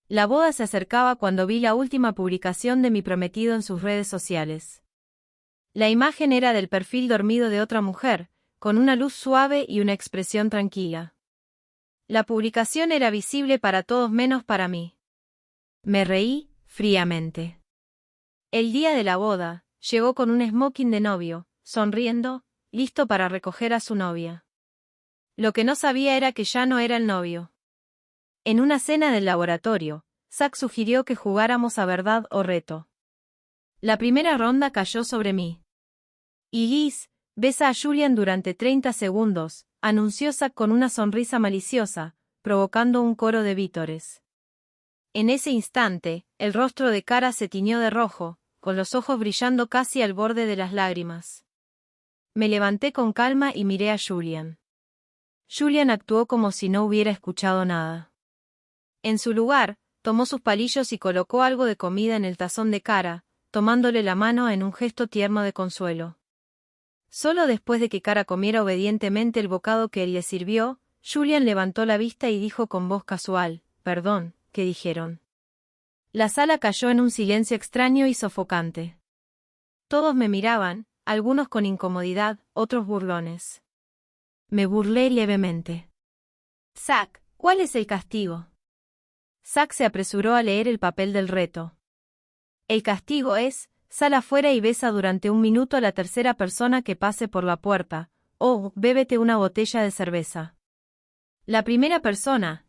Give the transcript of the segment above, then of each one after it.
La boda se acercaba cuando vi la última publicación de mi prometido en sus redes sociales. La imagen era del perfil dormido de otra mujer, con una luz suave y una expresión tranquila. La publicación era visible para todos menos para mí. Me reí, fríamente. El día de la boda, llegó con un smoking de novio, sonriendo, listo para recoger a su novia. Lo que no sabía era que ya no era el novio. En una cena del laboratorio, Zack sugirió que jugáramos a verdad o reto. La primera ronda cayó sobre mí. Iggy's, besa a Julian durante 30 segundos, anunció Zack con una sonrisa maliciosa, provocando un coro de vítores. En ese instante, el rostro de Kara se tiñó de rojo, con los ojos brillando casi al borde de las lágrimas. Me levanté con calma y miré a Julian. Julian actuó como si no hubiera escuchado nada. En su lugar, tomó sus palillos y colocó algo de comida en el tazón de Kara, tomándole la mano en un gesto tierno de consuelo. Solo después de que Kara comiera obedientemente el bocado que él le sirvió, Julian levantó la vista y dijo con voz casual: «Perdón, ¿qué dijeron?». La sala cayó en un silencio extraño y sofocante. Todos me miraban, algunos con incomodidad, otros burlones. Me burlé levemente. «Zack, ¿cuál es el castigo?». Zack se apresuró a leer el papel del reto. El castigo es: sal afuera y besa durante 1 minuto a la tercera persona que pase por la puerta, o bébete una botella de cerveza. La primera persona,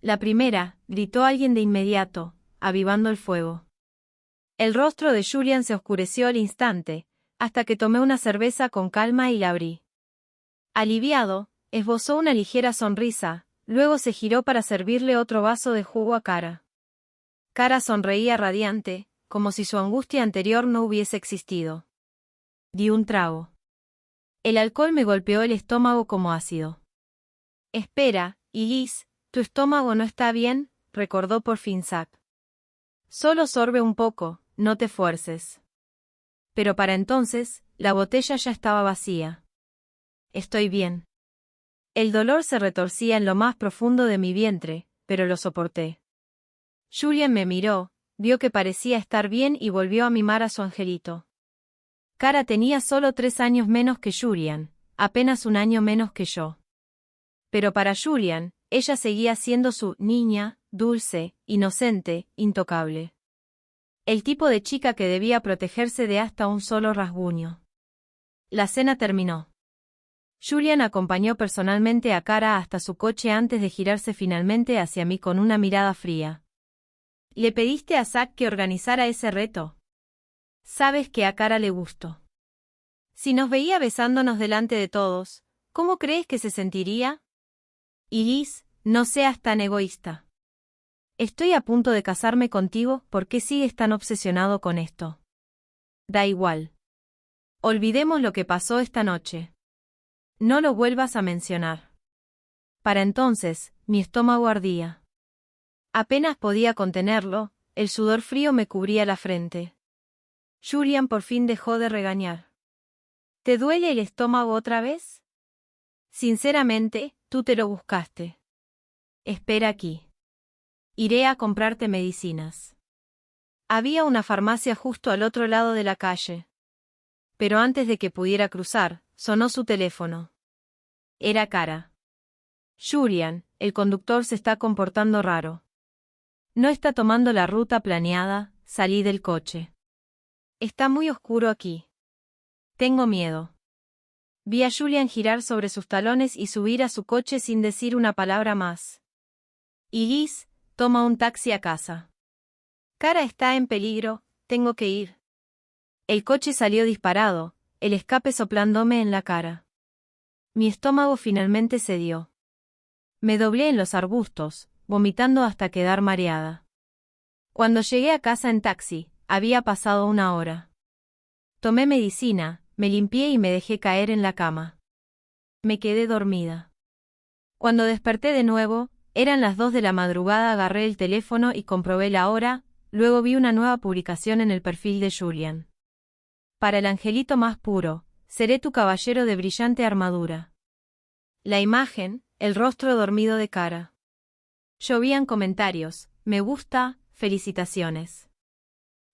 gritó alguien de inmediato, avivando el fuego. El rostro de Julian se oscureció al instante, hasta que tomé una cerveza con calma y la abrí. Aliviado, esbozó una ligera sonrisa, luego se giró para servirle otro vaso de jugo a Kara. Kara sonreía radiante, como si su angustia anterior no hubiese existido. Di un trago. El alcohol me golpeó el estómago como ácido. «Espera, Iggy's, tu estómago no está bien», recordó por fin Zack. «Solo sorbe un poco, no te fuerces». Pero para entonces, la botella ya estaba vacía. «Estoy bien». El dolor se retorcía en lo más profundo de mi vientre, pero lo soporté. Julian me miró, vio que parecía estar bien y volvió a mimar a su angelito. Kara tenía solo 3 años menos que Julian, apenas 1 año menos que yo. Pero para Julian, ella seguía siendo su niña, dulce, inocente, intocable. El tipo de chica que debía protegerse de hasta un solo rasguño. La cena terminó. Julian acompañó personalmente a Kara hasta su coche antes de girarse finalmente hacia mí con una mirada fría. «¿Le pediste a Zack que organizara ese reto?». «Sabes que a Kara le gustó. Si nos veía besándonos delante de todos, ¿cómo crees que se sentiría?». «Iggy's, no seas tan egoísta. Estoy a punto de casarme contigo, ¿por qué sigues tan obsesionado con esto?». «Da igual. Olvidemos lo que pasó esta noche. No lo vuelvas a mencionar». Para entonces, mi estómago ardía. Apenas podía contenerlo, el sudor frío me cubría la frente. Julian por fin dejó de regañar. «¿Te duele el estómago otra vez?». «Sinceramente, tú te lo buscaste». «Espera aquí. Iré a comprarte medicinas». Había una farmacia justo al otro lado de la calle. Pero antes de que pudiera cruzar, sonó su teléfono. Era Kara. «Julian, el conductor se está comportando raro. No está tomando la ruta planeada», salí del coche. «Está muy oscuro aquí. Tengo miedo». Vi a Julian girar sobre sus talones y subir a su coche sin decir una palabra más. «Iggy's, toma un taxi a casa. Kara está en peligro, tengo que ir». El coche salió disparado, el escape soplándome en la cara. Mi estómago finalmente cedió. Me doblé en los arbustos, vomitando hasta quedar mareada. Cuando llegué a casa en taxi, había pasado 1 hora. Tomé medicina, me limpié y me dejé caer en la cama. Me quedé dormida. Cuando desperté de nuevo, eran las 2 de la madrugada. Agarré el teléfono y comprobé la hora, luego vi una nueva publicación en el perfil de Julian. «Para el angelito más puro, seré tu caballero de brillante armadura». La imagen, el rostro dormido de Kara. Llovían comentarios: «Me gusta», felicitaciones.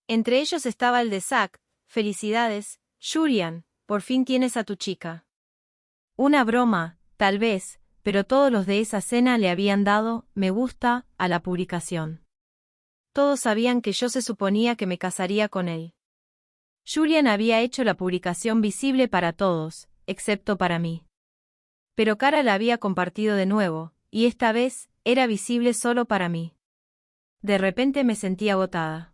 Entre ellos estaba el de Zack, felicidades, Julian, por fin tienes a tu chica. Una broma, tal vez, pero todos los de esa cena le habían dado me gusta a la publicación. Todos sabían que yo se suponía que me casaría con él. Julian había hecho la publicación visible para todos, excepto para mí. Pero Cara la había compartido de nuevo, y esta vez, era visible solo para mí. De repente me sentí agotada.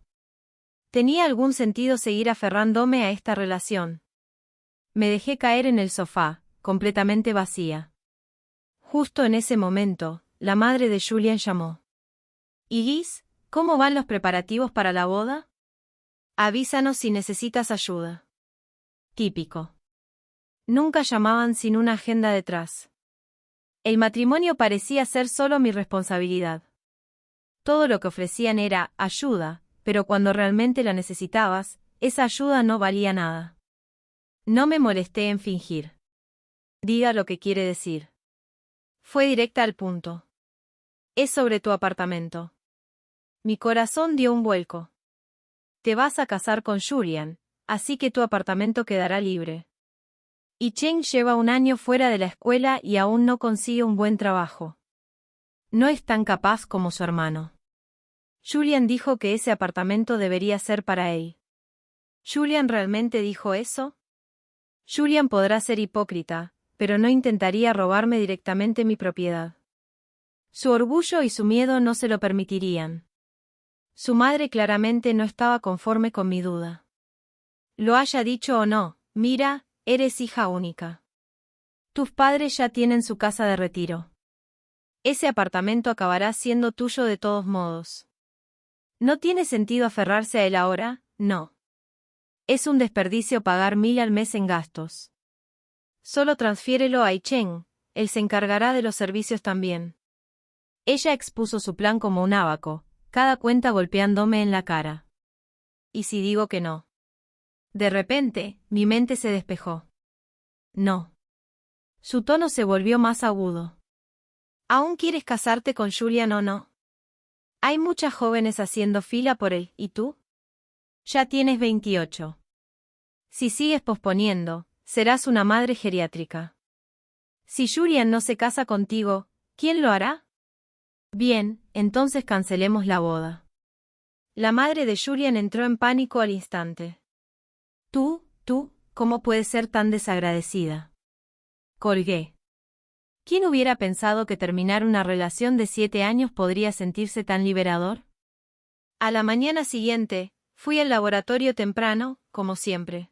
¿Tenía algún sentido seguir aferrándome a esta relación? Me dejé caer en el sofá, completamente vacía. Justo en ese momento, la madre de Julian llamó. «Iris, ¿cómo van los preparativos para la boda? Avísanos si necesitas ayuda». Típico. Nunca llamaban sin una agenda detrás. El matrimonio parecía ser solo mi responsabilidad. Todo lo que ofrecían era ayuda, pero cuando realmente la necesitabas, esa ayuda no valía nada. No me molesté en fingir. Diga lo que quiere decir. Fue directa al punto. Es sobre tu apartamento. Mi corazón dio un vuelco. Te vas a casar con Julian, así que tu apartamento quedará libre. Y Cheng lleva 1 año fuera de la escuela y aún no consigue un buen trabajo. No es tan capaz como su hermano. Julian dijo que ese apartamento debería ser para él. ¿Julian realmente dijo eso? Julian podrá ser hipócrita, pero no intentaría robarme directamente mi propiedad. Su orgullo y su miedo no se lo permitirían. Su madre claramente no estaba conforme con mi duda. Lo haya dicho o no, mira, eres hija única. Tus padres ya tienen su casa de retiro. Ese apartamento acabará siendo tuyo de todos modos. ¿No tiene sentido aferrarse a él ahora? No. Es un desperdicio pagar 1.000 al mes en gastos. Solo transfiérelo a Cheng, él se encargará de los servicios también. Ella expuso su plan como un ábaco, cada cuenta golpeándome en la cara. ¿Y si digo que no? De repente, mi mente se despejó. No. Su tono se volvió más agudo. ¿Aún quieres casarte con Julian o no? Hay muchas jóvenes haciendo fila por él, ¿y tú? Ya tienes 28. Si sigues posponiendo, serás una madre geriátrica. Si Julian no se casa contigo, ¿quién lo hará? Bien, entonces cancelemos la boda. La madre de Julian entró en pánico al instante. Tú, ¿cómo puedes ser tan desagradecida? Colgué. ¿Quién hubiera pensado que terminar una relación de 7 años podría sentirse tan liberador? A la mañana siguiente, fui al laboratorio temprano, como siempre.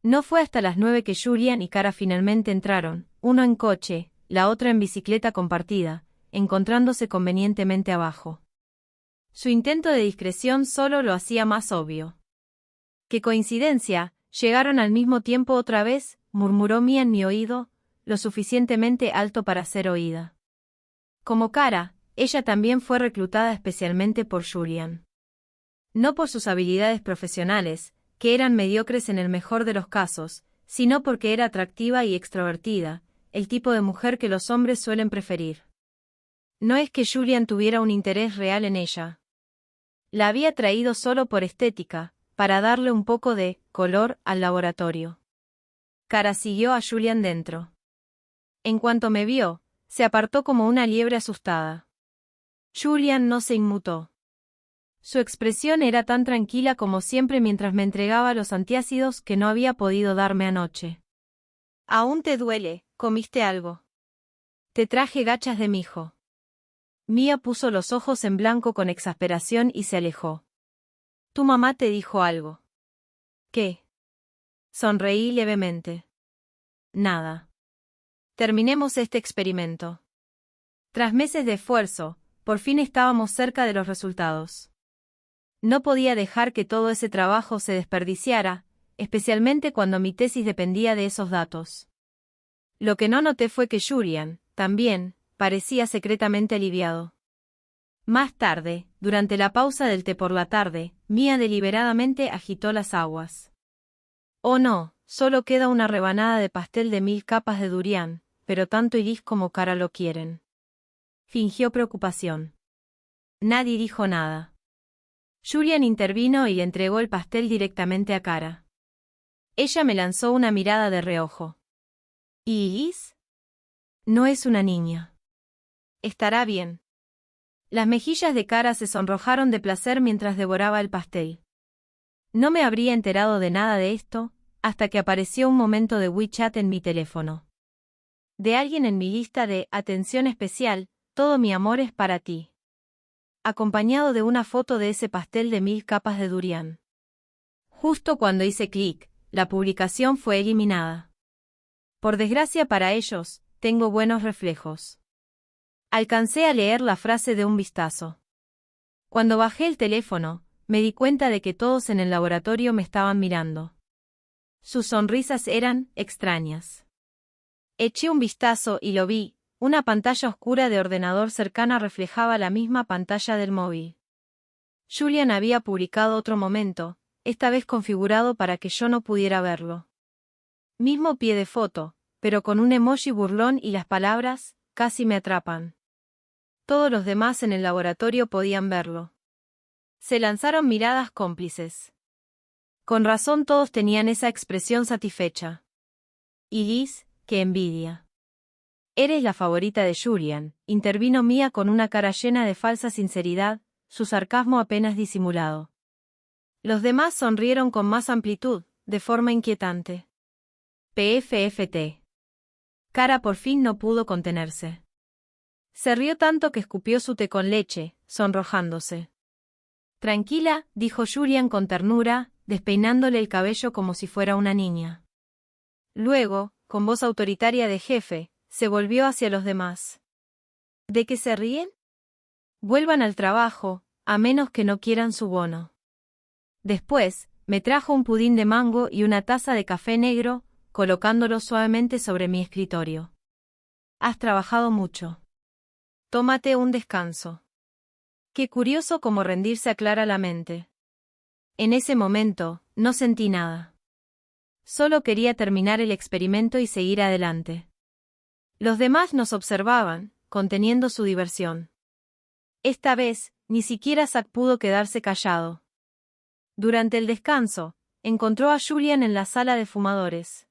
No fue hasta las 9 que Julian y Cara finalmente entraron, uno en coche, la otra en bicicleta compartida, encontrándose convenientemente abajo. Su intento de discreción solo lo hacía más obvio. ¡Qué coincidencia! Llegaron al mismo tiempo otra vez, murmuró Mia en mi oído, lo suficientemente alto para ser oída. Como Cara, ella también fue reclutada especialmente por Julian. No por sus habilidades profesionales, que eran mediocres en el mejor de los casos, sino porque era atractiva y extrovertida, el tipo de mujer que los hombres suelen preferir. No es que Julian tuviera un interés real en ella. La había traído solo por estética, para darle un poco de color al laboratorio. Cara siguió a Julian dentro. En cuanto me vio, se apartó como una liebre asustada. Julian no se inmutó. Su expresión era tan tranquila como siempre mientras me entregaba los antiácidos que no había podido darme anoche. ¿Aún te duele? ¿Comiste algo? Te traje gachas de mijo. Mia puso los ojos en blanco con exasperación y se alejó. ¿Tu mamá te dijo algo? ¿Qué? Sonreí levemente. Nada. Terminemos este experimento. Tras meses de esfuerzo, por fin estábamos cerca de los resultados. No podía dejar que todo ese trabajo se desperdiciara, especialmente cuando mi tesis dependía de esos datos. Lo que no noté fue que Julian, también, parecía secretamente aliviado. Más tarde, durante la pausa del té por la tarde, Mia deliberadamente agitó las aguas. Oh no, solo queda una rebanada de pastel de 1000 capas de durian, pero tanto Iris como Cara lo quieren. Fingió preocupación. Nadie dijo nada. Julian intervino y le entregó el pastel directamente a Kara. Ella me lanzó una mirada de reojo. ¿Iris? No es una niña. Estará bien. Las mejillas de Kara se sonrojaron de placer mientras devoraba el pastel. No me habría enterado de nada de esto, hasta que apareció un momento de WeChat en mi teléfono. De alguien en mi lista de atención especial, todo mi amor es para ti. Acompañado de una foto de ese pastel de 1000 capas de durian. Justo cuando hice clic, la publicación fue eliminada. Por desgracia para ellos, tengo buenos reflejos. Alcancé a leer la frase de un vistazo. Cuando bajé el teléfono, me di cuenta de que todos en el laboratorio me estaban mirando. Sus sonrisas eran extrañas. Eché un vistazo y lo vi, una pantalla oscura de ordenador cercana reflejaba la misma pantalla del móvil. Julian había publicado otro momento, esta vez configurado para que yo no pudiera verlo. Mismo pie de foto, pero con un emoji burlón y las palabras, casi me atrapan. Todos los demás en el laboratorio podían verlo. Se lanzaron miradas cómplices. Con razón todos tenían esa expresión satisfecha. Iris, qué envidia. Eres la favorita de Julian, intervino Mia con una cara llena de falsa sinceridad, su sarcasmo apenas disimulado. Los demás sonrieron con más amplitud, de forma inquietante. PFFT. Kara por fin no pudo contenerse. Se rió tanto que escupió su té con leche, sonrojándose. Tranquila, dijo Julian con ternura, despeinándole el cabello como si fuera una niña. Luego, con voz autoritaria de jefe, se volvió hacia los demás. ¿De qué se ríen? Vuelvan al trabajo, a menos que no quieran su bono. Después, me trajo un pudín de mango y una taza de café negro, colocándolo suavemente sobre mi escritorio. Has trabajado mucho. Tómate un descanso. Qué curioso cómo rendirse aclara la mente. En ese momento, no sentí nada. Solo quería terminar el experimento y seguir adelante. Los demás nos observaban, conteniendo su diversión. Esta vez, ni siquiera Zack pudo quedarse callado. Durante el descanso, encontró a Julian en la sala de fumadores.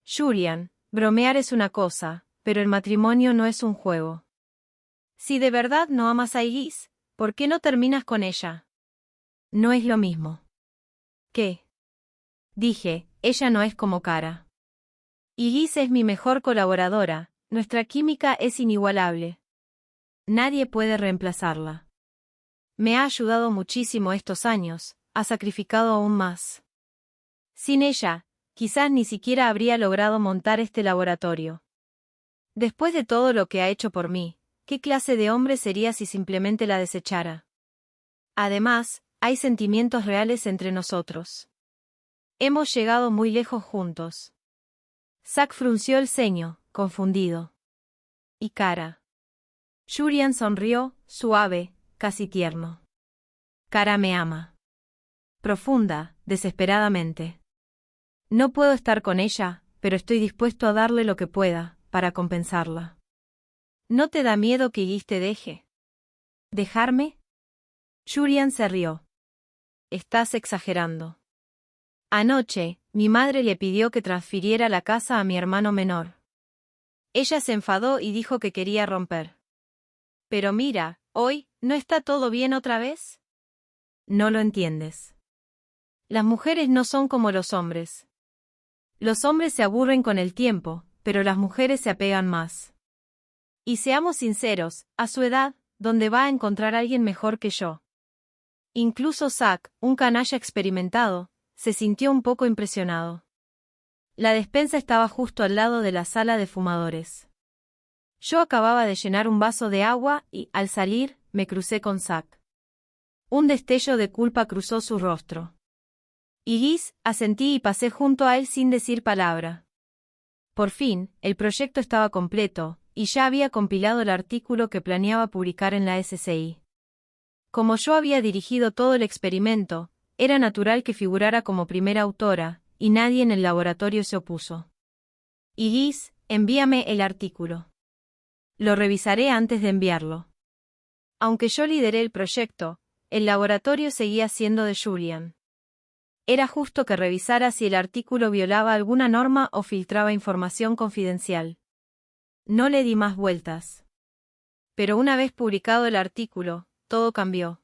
Julian, bromear es una cosa, pero el matrimonio no es un juego. Si de verdad no amas a Iris, ¿por qué no terminas con ella? No es lo mismo. ¿Qué? Dije, ella no es como Kara. Iris es mi mejor colaboradora, nuestra química es inigualable. Nadie puede reemplazarla. Me ha ayudado muchísimo estos años, ha sacrificado aún más. Sin ella, quizás ni siquiera habría logrado montar este laboratorio. Después de todo lo que ha hecho por mí, ¿qué clase de hombre sería si simplemente la desechara? Además, hay sentimientos reales entre nosotros. Hemos llegado muy lejos juntos. Zack frunció el ceño, confundido. ¿Y Kara? Julian sonrió, suave, casi tierno. Kara me ama. Profunda, desesperadamente. No puedo estar con ella, pero estoy dispuesto a darle lo que pueda, para compensarla. ¿No te da miedo que Iris te deje? ¿Dejarme? Julian se rió. Estás exagerando. Anoche, mi madre le pidió que transfiriera la casa a mi hermano menor. Ella se enfadó y dijo que quería romper. Pero mira, hoy, ¿no está todo bien otra vez? No lo entiendes. Las mujeres no son como los hombres. Los hombres se aburren con el tiempo, pero las mujeres se apegan más. Y seamos sinceros, a su edad, ¿dónde va a encontrar a alguien mejor que yo? Incluso Zack, un canalla experimentado, se sintió un poco impresionado. La despensa estaba justo al lado de la sala de fumadores. Yo acababa de llenar un vaso de agua y, al salir, me crucé con Zack. Un destello de culpa cruzó su rostro. Iris, asentí y pasé junto a él sin decir palabra. Por fin, el proyecto estaba completo, y ya había compilado el artículo que planeaba publicar en la SCI. Como yo había dirigido todo el experimento, era natural que figurara como primera autora, y nadie en el laboratorio se opuso. Iris, envíame el artículo. Lo revisaré antes de enviarlo. Aunque yo lideré el proyecto, el laboratorio seguía siendo de Julian. Era justo que revisara si el artículo violaba alguna norma o filtraba información confidencial. No le di más vueltas. Pero una vez publicado el artículo, todo cambió.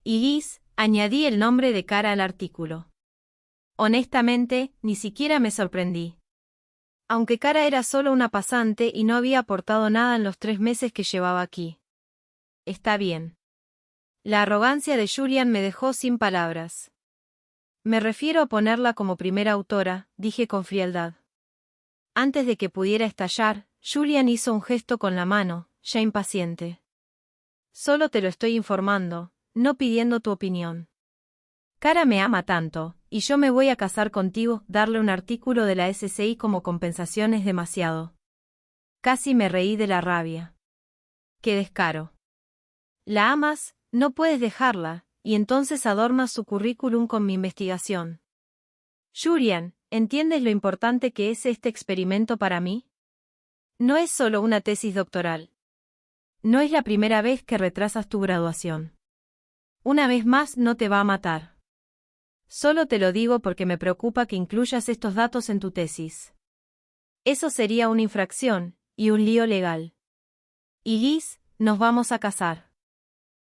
Y añadí el nombre de Kara al artículo. Honestamente, ni siquiera me sorprendí. Aunque Kara era solo una pasante y no había aportado nada en los 3 meses que llevaba aquí. Está bien. La arrogancia de Julian me dejó sin palabras. Me refiero a ponerla como primera autora, dije con frialdad. Antes de que pudiera estallar, Julian hizo un gesto con la mano, ya impaciente. Solo te lo estoy informando, no pidiendo tu opinión. Kara me ama tanto, y yo me voy a casar contigo, darle un artículo de la SCI como compensación es demasiado. Casi me reí de la rabia. ¡Qué descaro! La amas, no puedes dejarla, y entonces adornas su currículum con mi investigación. Julian, ¿entiendes lo importante que es este experimento para mí? No es solo una tesis doctoral. No es la primera vez que retrasas tu graduación. Una vez más no te va a matar. Solo te lo digo porque me preocupa que incluyas estos datos en tu tesis. Eso sería una infracción, y un lío legal. Y Liz, nos vamos a casar.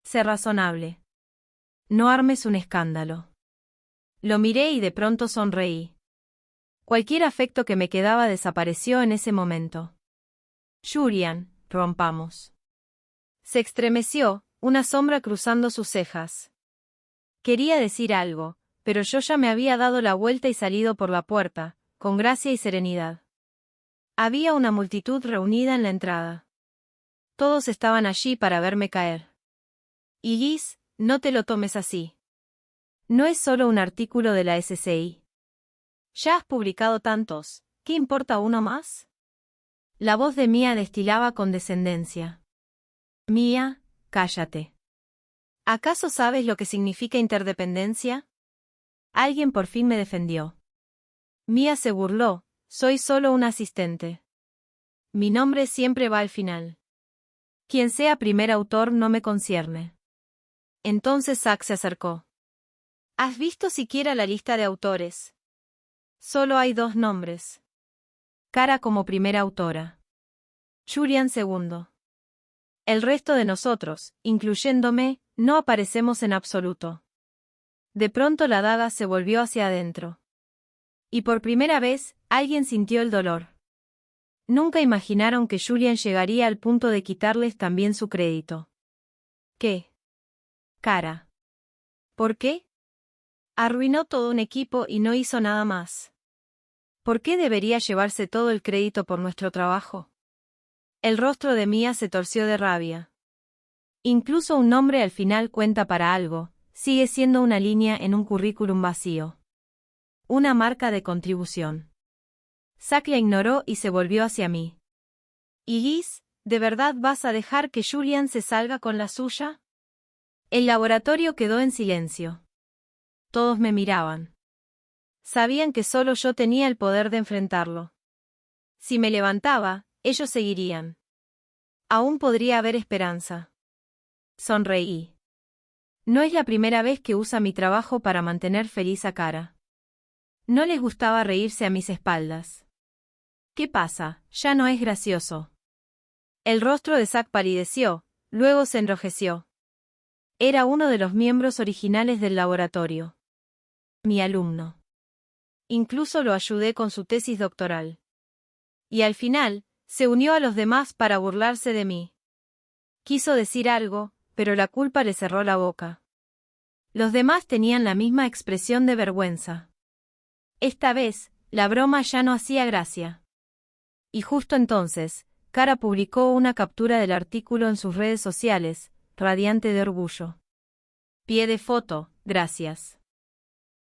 Sé razonable. No armes un escándalo. Lo miré y de pronto sonreí. Cualquier afecto que me quedaba desapareció en ese momento. Julian, rompamos. Se estremeció, una sombra cruzando sus cejas. Quería decir algo, pero yo ya me había dado la vuelta y salido por la puerta, con gracia y serenidad. Había una multitud reunida en la entrada. Todos estaban allí para verme caer. Y Liz, no te lo tomes así. No es solo un artículo de la SCI. Ya has publicado tantos, ¿qué importa uno más? La voz de Mia destilaba condescendencia. Mia, cállate. ¿Acaso sabes lo que significa interdependencia? Alguien por fin me defendió. Mia se burló, soy solo un asistente. Mi nombre siempre va al final. Quien sea primer autor no me concierne. Entonces Zack se acercó. ¿Has visto siquiera la lista de autores? Solo hay 2 nombres. Kara como primera autora. Julian segundo. El resto de nosotros, incluyéndome, no aparecemos en absoluto. De pronto la daga se volvió hacia adentro. Y por primera vez, alguien sintió el dolor. Nunca imaginaron que Julian llegaría al punto de quitarles también su crédito. ¿Qué? Kara. ¿Por qué? Arruinó todo un equipo y no hizo nada más. ¿Por qué debería llevarse todo el crédito por nuestro trabajo? El rostro de Mia se torció de rabia. Incluso un nombre al final cuenta para algo, sigue siendo una línea en un currículum vacío. Una marca de contribución. Zack la ignoró y se volvió hacia mí. ¿Y Liz, de verdad vas a dejar que Julian se salga con la suya? El laboratorio quedó en silencio. Todos me miraban. Sabían que solo yo tenía el poder de enfrentarlo. Si me levantaba, ellos seguirían. Aún podría haber esperanza. Sonreí. No es la primera vez que usa mi trabajo para mantener feliz a Kara. No les gustaba reírse a mis espaldas. ¿Qué pasa? Ya no es gracioso. El rostro de Zack palideció, luego se enrojeció. Era uno de los miembros originales del laboratorio. Mi alumno. Incluso lo ayudé con su tesis doctoral. Y al final, se unió a los demás para burlarse de mí. Quiso decir algo, pero la culpa le cerró la boca. Los demás tenían la misma expresión de vergüenza. Esta vez, la broma ya no hacía gracia. Y justo entonces, Kara publicó una captura del artículo en sus redes sociales, radiante de orgullo. Pie de foto, gracias.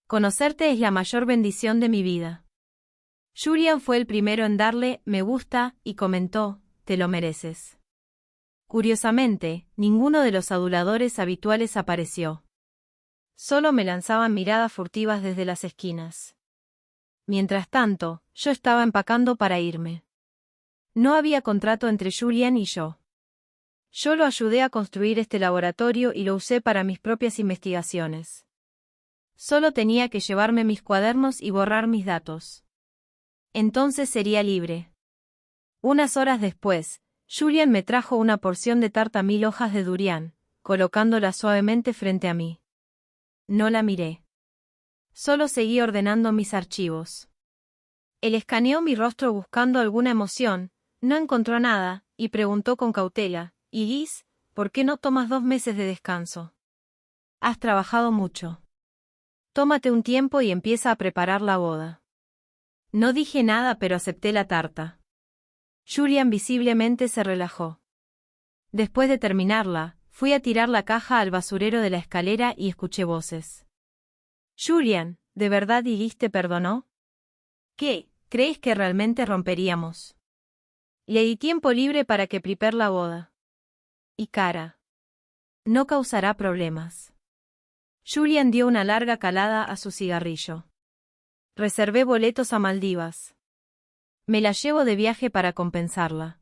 Conocerte es la mayor bendición de mi vida. Julian fue el primero en darle me gusta y comentó, te lo mereces. Curiosamente, ninguno de los aduladores habituales apareció. Solo me lanzaban miradas furtivas desde las esquinas. Mientras tanto, yo estaba empacando para irme. No había contrato entre Julian y yo. Yo lo ayudé a construir este laboratorio y lo usé para mis propias investigaciones. Solo tenía que llevarme mis cuadernos y borrar mis datos. Entonces sería libre. Unas horas después, Julian me trajo una porción de tarta 1000 hojas de durian, colocándola suavemente frente a mí. No la miré. Solo seguí ordenando mis archivos. Él escaneó mi rostro buscando alguna emoción, no encontró nada, y preguntó con cautela, Iris, ¿por qué no tomas 2 meses de descanso? Has trabajado mucho. Tómate un tiempo y empieza a preparar la boda. No dije nada pero acepté la tarta. Julian visiblemente se relajó. Después de terminarla, fui a tirar la caja al basurero de la escalera y escuché voces. Julian, ¿de verdad Iris te perdonó? ¿Qué? ¿Crees que realmente romperíamos? Le di tiempo libre para que prepare la boda. Y Cara. No causará problemas. Julian dio una larga calada a su cigarrillo. Reservé boletos a Maldivas. Me la llevo de viaje para compensarla.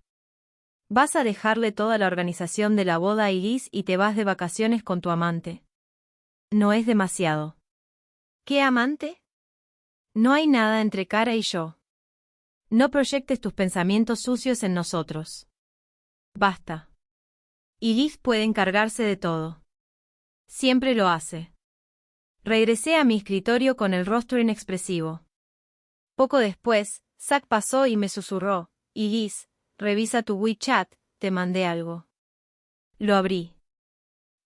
Vas a dejarle toda la organización de la boda a Iris y te vas de vacaciones con tu amante. No es demasiado. ¿Qué amante? No hay nada entre Cara y yo. No proyectes tus pensamientos sucios en nosotros. Basta. Iris puede encargarse de todo. Siempre lo hace. Regresé a mi escritorio con el rostro inexpresivo. Poco después, Zack pasó y me susurró, Iris, revisa tu WeChat, te mandé algo. Lo abrí.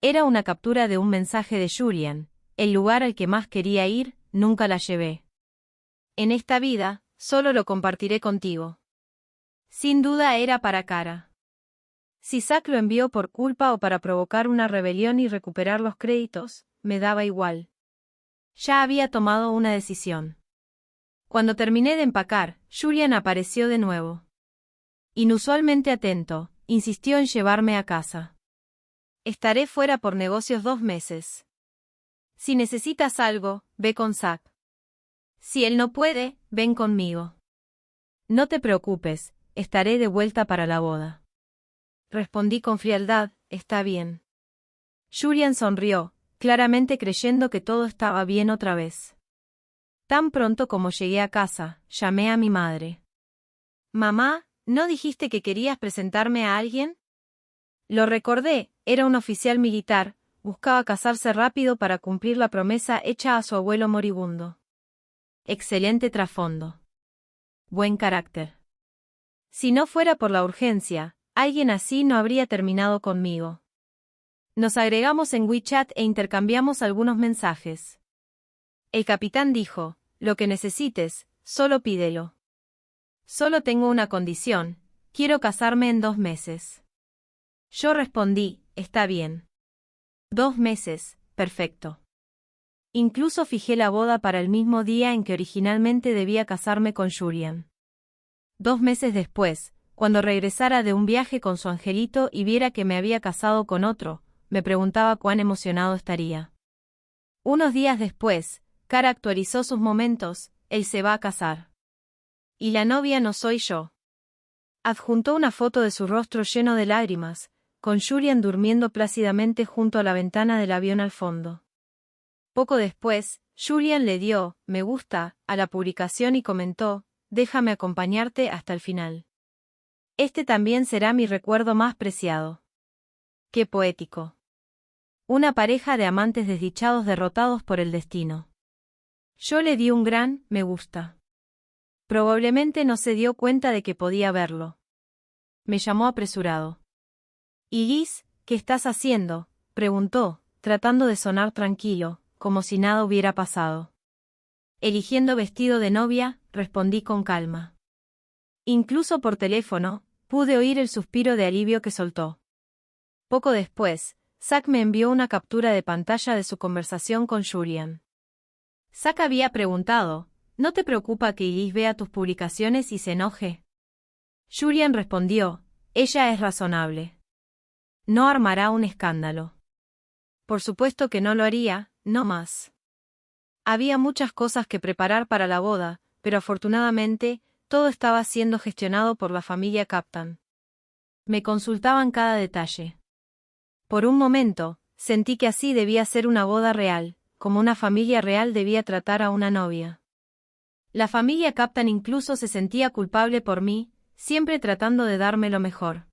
Era una captura de un mensaje de Julian, el lugar al que más quería ir, nunca la llevé. En esta vida, solo lo compartiré contigo. Sin duda era para Cara. Si Zack lo envió por culpa o para provocar una rebelión y recuperar los créditos, me daba igual. Ya había tomado una decisión. Cuando terminé de empacar, Julian apareció de nuevo. Inusualmente atento, insistió en llevarme a casa. Estaré fuera por negocios 2 meses. Si necesitas algo, ve con Zack. Si él no puede, ven conmigo. No te preocupes, estaré de vuelta para la boda. Respondí con frialdad, está bien. Julian sonrió, claramente creyendo que todo estaba bien otra vez. Tan pronto como llegué a casa, llamé a mi madre. Mamá, ¿no dijiste que querías presentarme a alguien? Lo recordé, era un oficial militar, buscaba casarse rápido para cumplir la promesa hecha a su abuelo moribundo. Excelente trasfondo. Buen carácter. Si no fuera por la urgencia, alguien así no habría terminado conmigo. Nos agregamos en WeChat e intercambiamos algunos mensajes. El capitán dijo, lo que necesites, solo pídelo. Solo tengo una condición, quiero casarme en 2 meses. Yo respondí, está bien. 2 meses, perfecto. Incluso fijé la boda para el mismo día en que originalmente debía casarme con Julian. 2 meses después, cuando regresara de un viaje con su angelito y viera que me había casado con otro, me preguntaba cuán emocionado estaría. Unos días después, Cara actualizó sus momentos, él se va a casar. Y la novia no soy yo. Adjuntó una foto de su rostro lleno de lágrimas, con Julian durmiendo plácidamente junto a la ventana del avión al fondo. Poco después, Julian le dio me gusta a la publicación y comentó, déjame acompañarte hasta el final. Este también será mi recuerdo más preciado. Qué poético. Una pareja de amantes desdichados derrotados por el destino. Yo le di un gran me gusta. Probablemente no se dio cuenta de que podía verlo. Me llamó apresurado. Iris, ¿qué estás haciendo?, preguntó, tratando de sonar tranquilo, como si nada hubiera pasado. Eligiendo vestido de novia, respondí con calma. Incluso por teléfono, pude oír el suspiro de alivio que soltó. Poco después, Zack me envió una captura de pantalla de su conversación con Julian. Zack había preguntado, ¿no te preocupa que Iris vea tus publicaciones y se enoje? Julian respondió, ella es razonable. No armará un escándalo. Por supuesto que no lo haría, no más. Había muchas cosas que preparar para la boda, pero afortunadamente, todo estaba siendo gestionado por la familia Captain. Me consultaban cada detalle. Por un momento, sentí que así debía ser una boda real, como una familia real debía tratar a una novia. La familia Captain incluso se sentía culpable por mí, siempre tratando de darme lo mejor.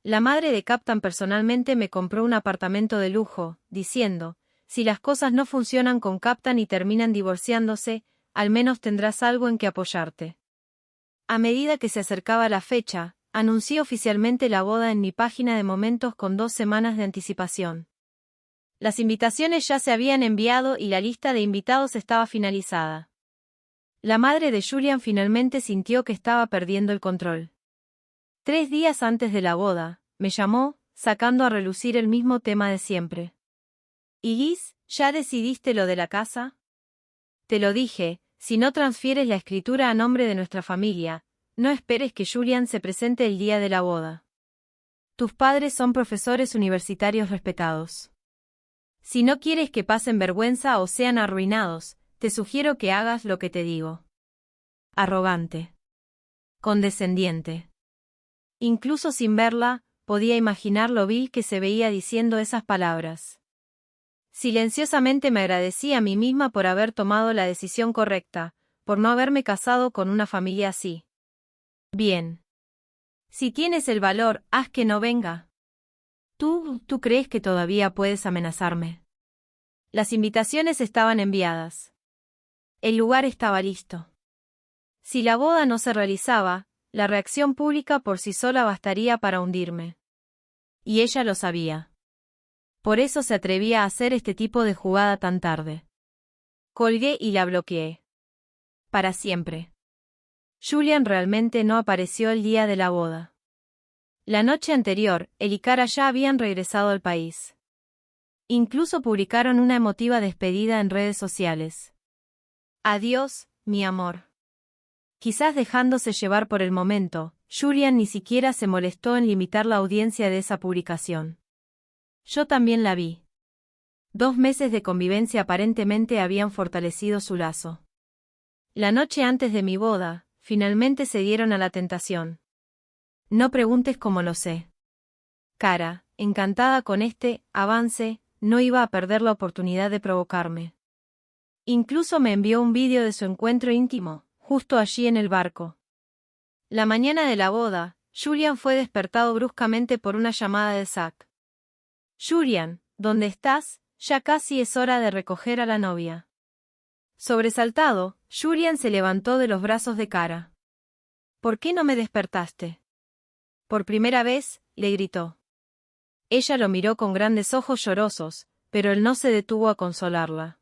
La madre de Captain personalmente me compró un apartamento de lujo, diciendo, si las cosas no funcionan con Captain y terminan divorciándose, al menos tendrás algo en que apoyarte. A medida que se acercaba la fecha, anuncié oficialmente la boda en mi página de momentos con 2 semanas de anticipación. Las invitaciones ya se habían enviado y la lista de invitados estaba finalizada. La madre de Julian finalmente sintió que estaba perdiendo el control. 3 días antes de la boda, me llamó, sacando a relucir el mismo tema de siempre. ¿Y Liz, ya decidiste lo de la casa? Te lo dije, si no transfieres la escritura a nombre de nuestra familia, no esperes que Julian se presente el día de la boda. Tus padres son profesores universitarios respetados. Si no quieres que pasen vergüenza o sean arruinados, te sugiero que hagas lo que te digo. Arrogante. Condescendiente. Incluso sin verla, podía imaginar lo vil que se veía diciendo esas palabras. Silenciosamente me agradecí a mí misma por haber tomado la decisión correcta, por no haberme casado con una familia así. Bien. Si tienes el valor, haz que no venga. ¿Tú crees que todavía puedes amenazarme? Las invitaciones estaban enviadas. El lugar estaba listo. Si la boda no se realizaba, la reacción pública por sí sola bastaría para hundirme. Y ella lo sabía. Por eso se atrevía a hacer este tipo de jugada tan tarde. Colgué y la bloqueé. Para siempre. Julian realmente no apareció el día de la boda. La noche anterior, él y Cara ya habían regresado al país. Incluso publicaron una emotiva despedida en redes sociales. Adiós, mi amor. Quizás dejándose llevar por el momento, Julian ni siquiera se molestó en limitar la audiencia de esa publicación. Yo también la vi. 2 meses de convivencia aparentemente habían fortalecido su lazo. La noche antes de mi boda, finalmente cedieron a la tentación. No preguntes cómo lo sé. Cara, encantada con este avance, no iba a perder la oportunidad de provocarme. Incluso me envió un vídeo de su encuentro íntimo, justo allí en el barco. La mañana de la boda, Julian fue despertado bruscamente por una llamada de Zack. Julian, ¿dónde estás? Ya casi es hora de recoger a la novia. Sobresaltado, Julian se levantó de los brazos de Cara. ¿Por qué no me despertaste? Por primera vez, le gritó. Ella lo miró con grandes ojos llorosos, pero él no se detuvo a consolarla.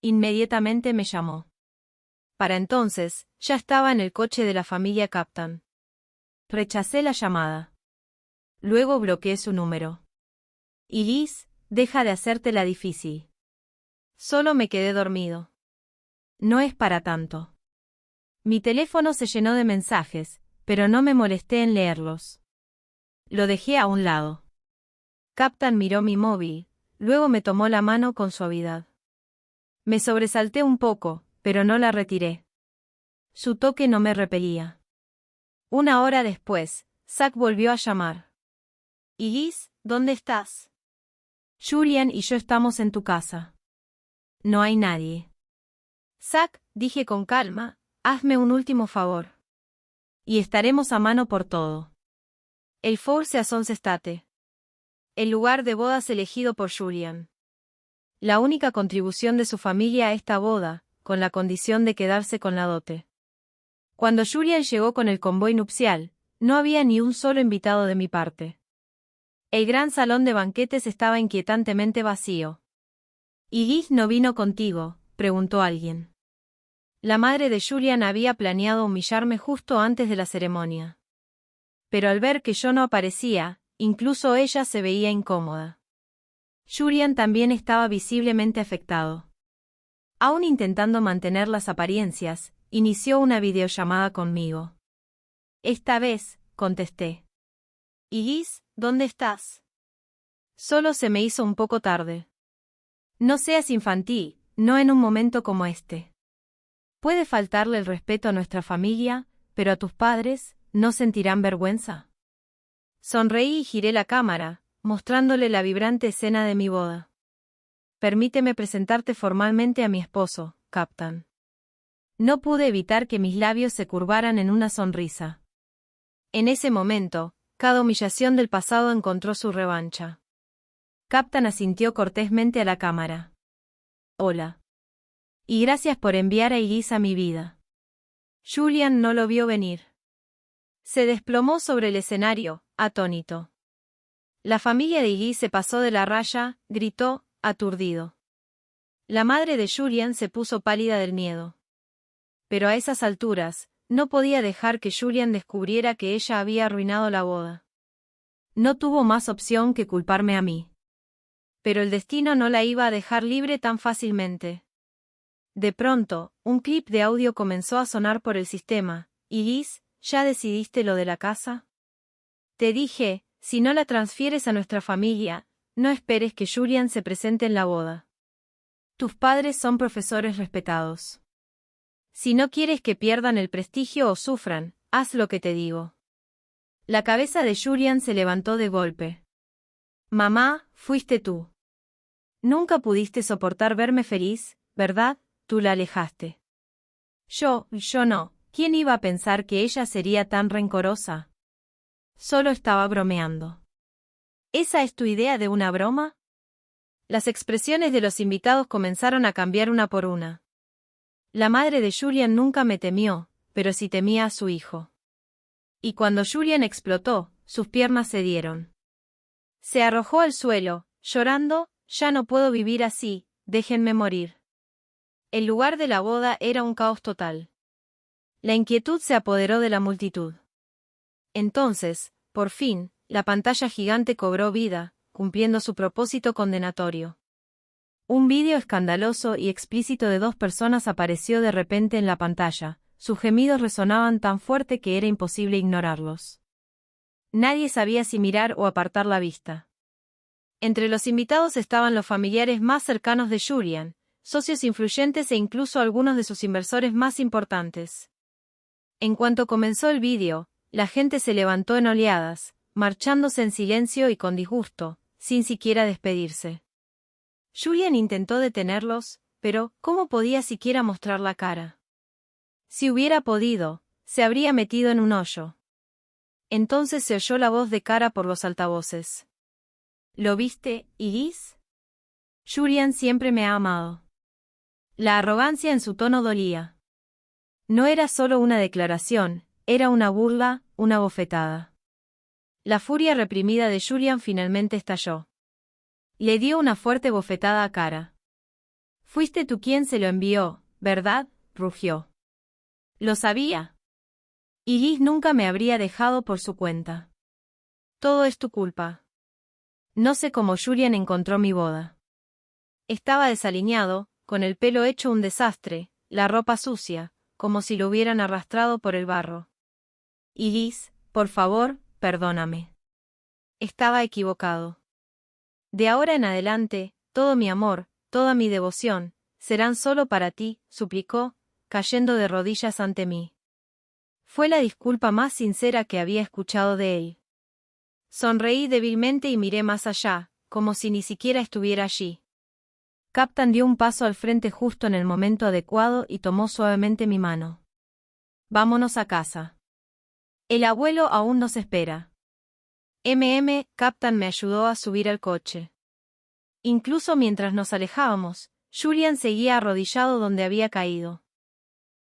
Inmediatamente me llamó. Para entonces, ya estaba en el coche de la familia Captain. Rechacé la llamada. Luego bloqueé su número. Y Liz, deja de hacértela difícil. Solo me quedé dormido. No es para tanto. Mi teléfono se llenó de mensajes, pero no me molesté en leerlos. Lo dejé a un lado. Captain miró mi móvil, luego me tomó la mano con suavidad. Me sobresalté un poco, pero no la retiré. Su toque no me repelía. 1 hora después, Zack volvió a llamar. ¿Y Liz, dónde estás? Julian y yo estamos en tu casa. No hay nadie. Zack, dije con calma, hazme un último favor. Y estaremos a mano por todo. El Force a State. El lugar de bodas elegido por Julian. La única contribución de su familia a esta boda, con la condición de quedarse con la dote. Cuando Julian llegó con el convoy nupcial, no había ni un solo invitado de mi parte. El gran salón de banquetes estaba inquietantemente vacío. ¿Y Liz no vino contigo?, preguntó alguien. La madre de Julian había planeado humillarme justo antes de la ceremonia. Pero al ver que yo no aparecía, incluso ella se veía incómoda. Julian también estaba visiblemente afectado. Aún intentando mantener las apariencias, inició una videollamada conmigo. Esta vez, contesté. ¿Y Liz, dónde estás? Solo se me hizo un poco tarde. No seas infantil, no en un momento como este. Puede faltarle el respeto a nuestra familia, pero a tus padres, ¿no sentirán vergüenza? Sonreí y giré la cámara, mostrándole la vibrante escena de mi boda. Permíteme presentarte formalmente a mi esposo, Captain. No pude evitar que mis labios se curvaran en una sonrisa. En ese momento, cada humillación del pasado encontró su revancha. Captain asintió cortésmente a la cámara. Hola. Y gracias por enviar a Elise a mi vida. Julian no lo vio venir. Se desplomó sobre el escenario, atónito. La familia de Elise se pasó de la raya, gritó, aturdido. La madre de Julian se puso pálida del miedo. Pero a esas alturas, no podía dejar que Julian descubriera que ella había arruinado la boda. No tuvo más opción que culparme a mí. Pero el destino no la iba a dejar libre tan fácilmente. De pronto, un clip de audio comenzó a sonar por el sistema. Elise, ¿ya decidiste lo de la casa? Te dije, si no la transfieres a nuestra familia, no esperes que Julian se presente en la boda. Tus padres son profesores respetados. Si no quieres que pierdan el prestigio o sufran, haz lo que te digo. La cabeza de Julian se levantó de golpe. Mamá, fuiste tú. Nunca pudiste soportar verme feliz, ¿verdad? Tú la alejaste. Yo no. ¿Quién iba a pensar que ella sería tan rencorosa? Solo estaba bromeando. ¿Esa es tu idea de una broma? Las expresiones de los invitados comenzaron a cambiar una por una. La madre de Julian nunca me temió, pero sí temía a su hijo. Y cuando Julian explotó, sus piernas cedieron. Se arrojó al suelo, llorando, ya no puedo vivir así, déjenme morir. El lugar de la boda era un caos total. La inquietud se apoderó de la multitud. Entonces, por fin, la pantalla gigante cobró vida, cumpliendo su propósito condenatorio. Un vídeo escandaloso y explícito de dos personas apareció de repente en la pantalla. Sus gemidos resonaban tan fuerte que era imposible ignorarlos. Nadie sabía si mirar o apartar la vista. Entre los invitados estaban los familiares más cercanos de Julian, socios influyentes e incluso algunos de sus inversores más importantes. En cuanto comenzó el vídeo, la gente se levantó en oleadas, marchándose en silencio y con disgusto, sin siquiera despedirse. Julian intentó detenerlos, pero ¿cómo podía siquiera mostrar la cara? Si hubiera podido, se habría metido en un hoyo. Entonces se oyó la voz de Cara por los altavoces. ¿Lo viste, Elise? Julian siempre me ha amado. La arrogancia en su tono dolía. No era solo una declaración, era una burla, una bofetada. La furia reprimida de Julian finalmente estalló. Le dio una fuerte bofetada a Cara. Fuiste tú quien se lo envió, ¿verdad? Rugió. Lo sabía. Elise nunca me habría dejado por su cuenta. Todo es tu culpa. No sé cómo Julian encontró mi boda. Estaba desaliñado, con el pelo hecho un desastre, la ropa sucia, como si lo hubieran arrastrado por el barro. Elise, por favor, perdóname. Estaba equivocado. De ahora en adelante, todo mi amor, toda mi devoción, serán solo para ti, suplicó, cayendo de rodillas ante mí. Fue la disculpa más sincera que había escuchado de él. Sonreí débilmente y miré más allá, como si ni siquiera estuviera allí. Captain dio un paso al frente justo en el momento adecuado y tomó suavemente mi mano. Vámonos a casa. El abuelo aún nos espera. Captain me ayudó a subir al coche. Incluso mientras nos alejábamos, Julian seguía arrodillado donde había caído.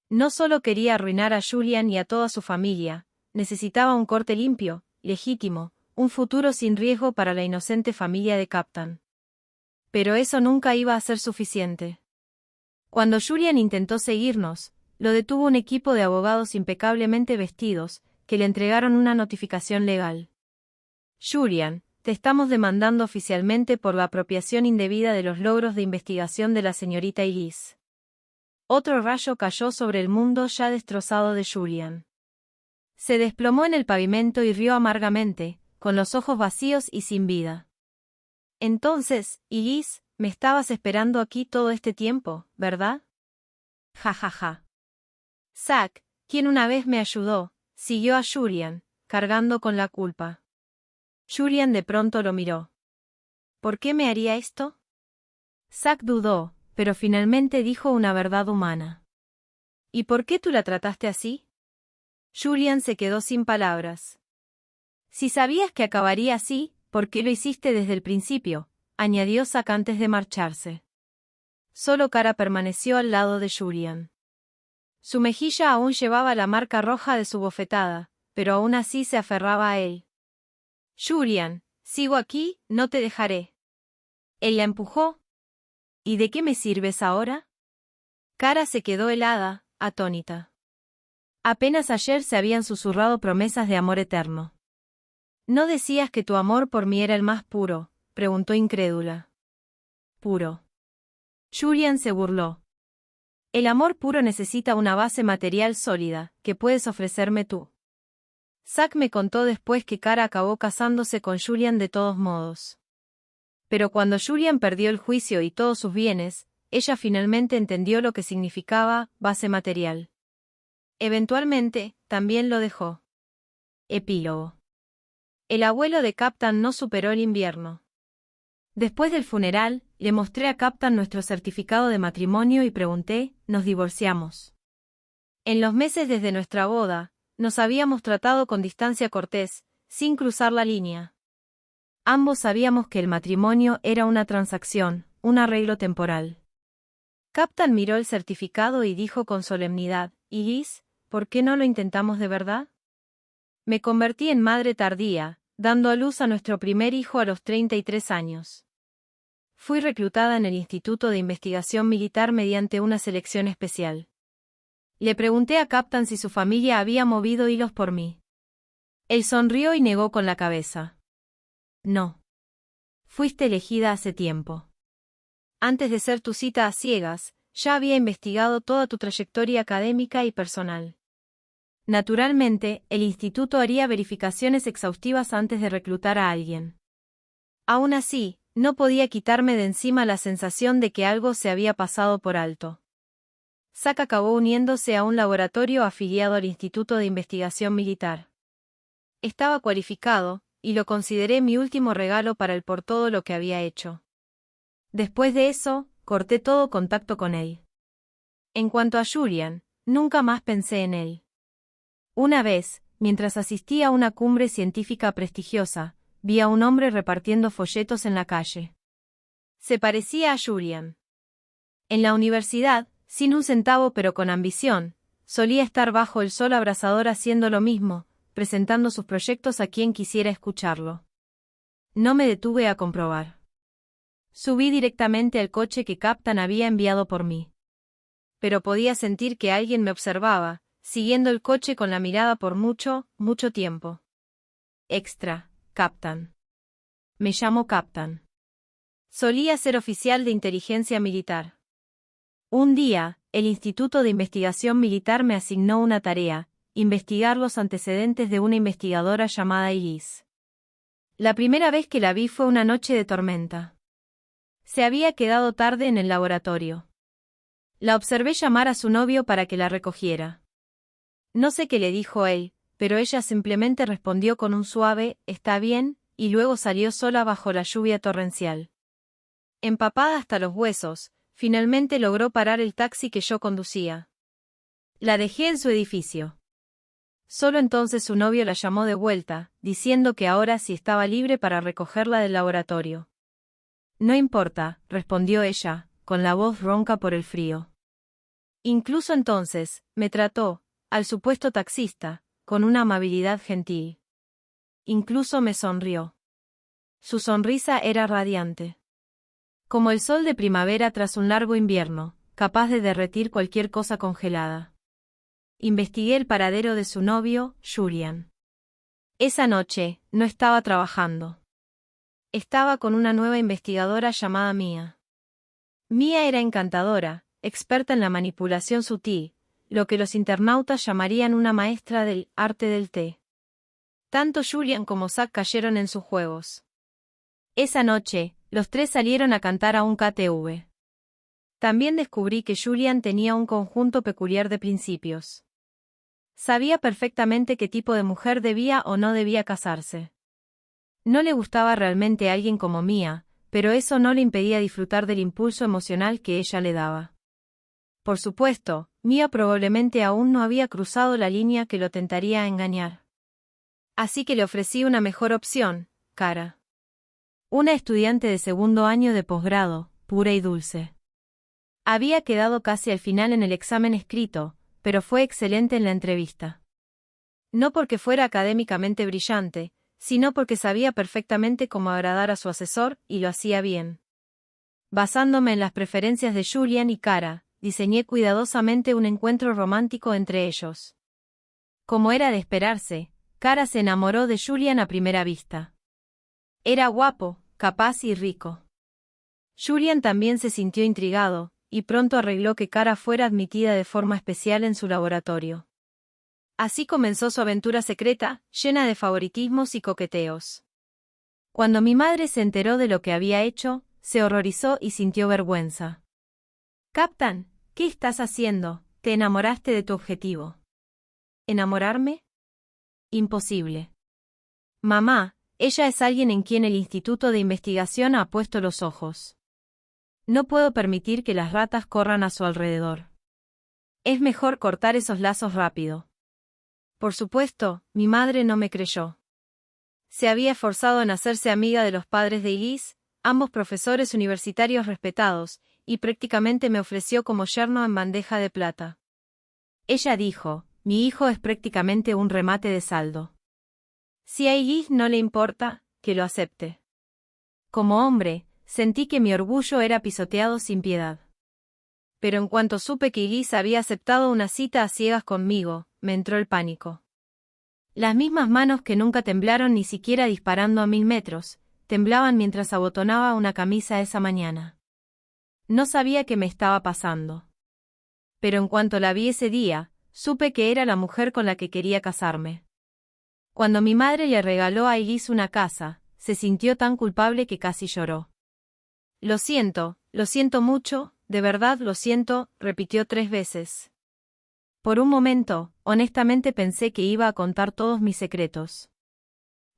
No solo quería arruinar a Julian y a toda su familia, necesitaba un corte limpio, legítimo, un futuro sin riesgo para la inocente familia de Captain. Pero eso nunca iba a ser suficiente. Cuando Julian intentó seguirnos, lo detuvo un equipo de abogados impecablemente vestidos, que le entregaron una notificación legal. Julian, te estamos demandando oficialmente por la apropiación indebida de los logros de investigación de la señorita Elise. Otro rayo cayó sobre el mundo ya destrozado de Julian. Se desplomó en el pavimento y rió amargamente, con los ojos vacíos y sin vida. Entonces, Elise, me estabas esperando aquí todo este tiempo, ¿verdad? Ja ja ja. Zack, quien una vez me ayudó, siguió a Julian, cargando con la culpa. Julian de pronto lo miró. ¿Por qué me haría esto? Zack dudó, pero finalmente dijo una verdad humana. ¿Y por qué tú la trataste así? Julian se quedó sin palabras. Si sabías que acabaría así, ¿por qué lo hiciste desde el principio?, añadió Zack antes de marcharse. Solo Kara permaneció al lado de Julian. Su mejilla aún llevaba la marca roja de su bofetada, pero aún así se aferraba a él. Julian, sigo aquí, no te dejaré. Él la empujó. ¿Y de qué me sirves ahora? Kara se quedó helada, atónita. Apenas ayer se habían susurrado promesas de amor eterno. ¿No decías que tu amor por mí era el más puro?, preguntó incrédula. Puro. Julian se burló. El amor puro necesita una base material sólida, que puedes ofrecerme tú. Zack me contó después que Kara acabó casándose con Julian de todos modos. Pero cuando Julian perdió el juicio y todos sus bienes, ella finalmente entendió lo que significaba base material. Eventualmente, también lo dejó. Epílogo. El abuelo de Captain no superó el invierno. Después del funeral, le mostré a Captain nuestro certificado de matrimonio y pregunté, ¿nos divorciamos? En los meses desde nuestra boda, nos habíamos tratado con distancia cortés, sin cruzar la línea. Ambos sabíamos que el matrimonio era una transacción, un arreglo temporal. Captain miró el certificado y dijo con solemnidad, Iris, ¿por qué no lo intentamos de verdad? Me convertí en madre tardía, dando a luz a nuestro primer hijo a los 33 años. Fui reclutada en el Instituto de Investigación Militar mediante una selección especial. Le pregunté a Captain si su familia había movido hilos por mí. Él sonrió y negó con la cabeza. No. Fuiste elegida hace tiempo. Antes de ser tu cita a ciegas, ya había investigado toda tu trayectoria académica y personal. Naturalmente, el instituto haría verificaciones exhaustivas antes de reclutar a alguien. Aún así, no podía quitarme de encima la sensación de que algo se había pasado por alto. Zack acabó uniéndose a un laboratorio afiliado al Instituto de Investigación Militar. Estaba cualificado, y lo consideré mi último regalo para él por todo lo que había hecho. Después de eso, corté todo contacto con él. En cuanto a Julian, nunca más pensé en él. Una vez, mientras asistía a una cumbre científica prestigiosa, vi a un hombre repartiendo folletos en la calle. Se parecía a Julian. En la universidad, sin un centavo pero con ambición, solía estar bajo el sol abrasador haciendo lo mismo, presentando sus proyectos a quien quisiera escucharlo. No me detuve a comprobar. Subí directamente al coche que Captain había enviado por mí. Pero podía sentir que alguien me observaba, siguiendo el coche con la mirada por mucho, mucho tiempo. Extra, Captain. Me llamo Captain. Solía ser oficial de inteligencia militar. Un día, el Instituto de Investigación Militar me asignó una tarea, investigar los antecedentes de una investigadora llamada Iris. La primera vez que la vi fue una noche de tormenta. Se había quedado tarde en el laboratorio. La observé llamar a su novio para que la recogiera. No sé qué le dijo él, pero ella simplemente respondió con un suave, «Está bien», y luego salió sola bajo la lluvia torrencial. Empapada hasta los huesos, finalmente logró parar el taxi que yo conducía. La dejé en su edificio. Solo entonces su novio la llamó de vuelta, diciendo que ahora sí estaba libre para recogerla del laboratorio. No importa, respondió ella, con la voz ronca por el frío. Incluso entonces, me trató, al supuesto taxista, con una amabilidad gentil. Incluso me sonrió. Su sonrisa era radiante. Como el sol de primavera tras un largo invierno, capaz de derretir cualquier cosa congelada. Investigué el paradero de su novio, Julian. Esa noche, no estaba trabajando. Estaba con una nueva investigadora llamada Mia. Mia era encantadora, experta en la manipulación sutil, lo que los internautas llamarían una maestra del arte del té. Tanto Julian como Zack cayeron en sus juegos. Esa noche, los tres salieron a cantar a un KTV. También descubrí que Julian tenía un conjunto peculiar de principios. Sabía perfectamente qué tipo de mujer debía o no debía casarse. No le gustaba realmente a alguien como Mia, pero eso no le impedía disfrutar del impulso emocional que ella le daba. Por supuesto, Mia probablemente aún no había cruzado la línea que lo tentaría a engañar. Así que le ofrecí una mejor opción, Cara. Una estudiante de segundo año de posgrado, pura y dulce. Había quedado casi al final en el examen escrito, pero fue excelente en la entrevista. No porque fuera académicamente brillante, sino porque sabía perfectamente cómo agradar a su asesor, y lo hacía bien. Basándome en las preferencias de Julian y Cara, diseñé cuidadosamente un encuentro romántico entre ellos. Como era de esperarse, Cara se enamoró de Julian a primera vista. Era guapo, capaz y rico. Julian también se sintió intrigado, y pronto arregló que Cara fuera admitida de forma especial en su laboratorio. Así comenzó su aventura secreta, llena de favoritismos y coqueteos. Cuando mi madre se enteró de lo que había hecho, se horrorizó y sintió vergüenza. «Captain, ¿qué estás haciendo? Te enamoraste de tu objetivo». ¿Enamorarme? Imposible. Mamá, ella es alguien en quien el Instituto de Investigación ha puesto los ojos. No puedo permitir que las ratas corran a su alrededor. Es mejor cortar esos lazos rápido. Por supuesto, mi madre no me creyó. Se había esforzado en hacerse amiga de los padres de Elise, ambos profesores universitarios respetados, y prácticamente me ofreció como yerno en bandeja de plata. Ella dijo, mi hijo es prácticamente un remate de saldo. Si a Elise no le importa, que lo acepte. Como hombre, sentí que mi orgullo era pisoteado sin piedad. Pero en cuanto supe que Elise había aceptado una cita a ciegas conmigo, me entró el pánico. Las mismas manos que nunca temblaron ni siquiera disparando a 1000 metros, temblaban mientras abotonaba una camisa esa mañana. No sabía qué me estaba pasando. Pero en cuanto la vi ese día, supe que era la mujer con la que quería casarme. Cuando mi madre le regaló a Elise una casa, se sintió tan culpable que casi lloró. Lo siento mucho, de verdad lo siento, repitió 3 veces. Por un momento, honestamente pensé que iba a contar todos mis secretos.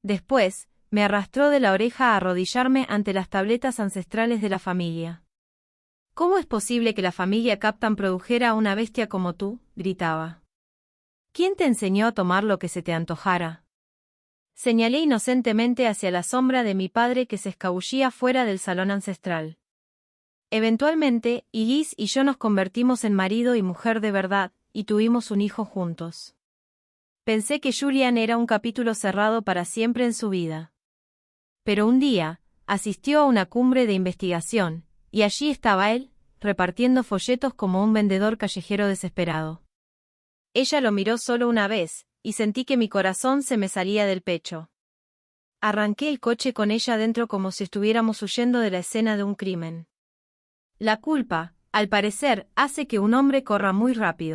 Después, me arrastró de la oreja a arrodillarme ante las tabletas ancestrales de la familia. ¿Cómo es posible que la familia Captain produjera a una bestia como tú?, gritaba. ¿Quién te enseñó a tomar lo que se te antojara? Señalé inocentemente hacia la sombra de mi padre que se escabullía fuera del salón ancestral. Eventualmente, Elise y yo nos convertimos en marido y mujer de verdad, y tuvimos un hijo juntos. Pensé que Julian era un capítulo cerrado para siempre en su vida. Pero un día, asistió a una cumbre de investigación, y allí estaba él, repartiendo folletos como un vendedor callejero desesperado. Ella lo miró solo una vez, y sentí que mi corazón se me salía del pecho. Arranqué el coche con ella dentro como si estuviéramos huyendo de la escena de un crimen. La culpa, al parecer, hace que un hombre corra muy rápido.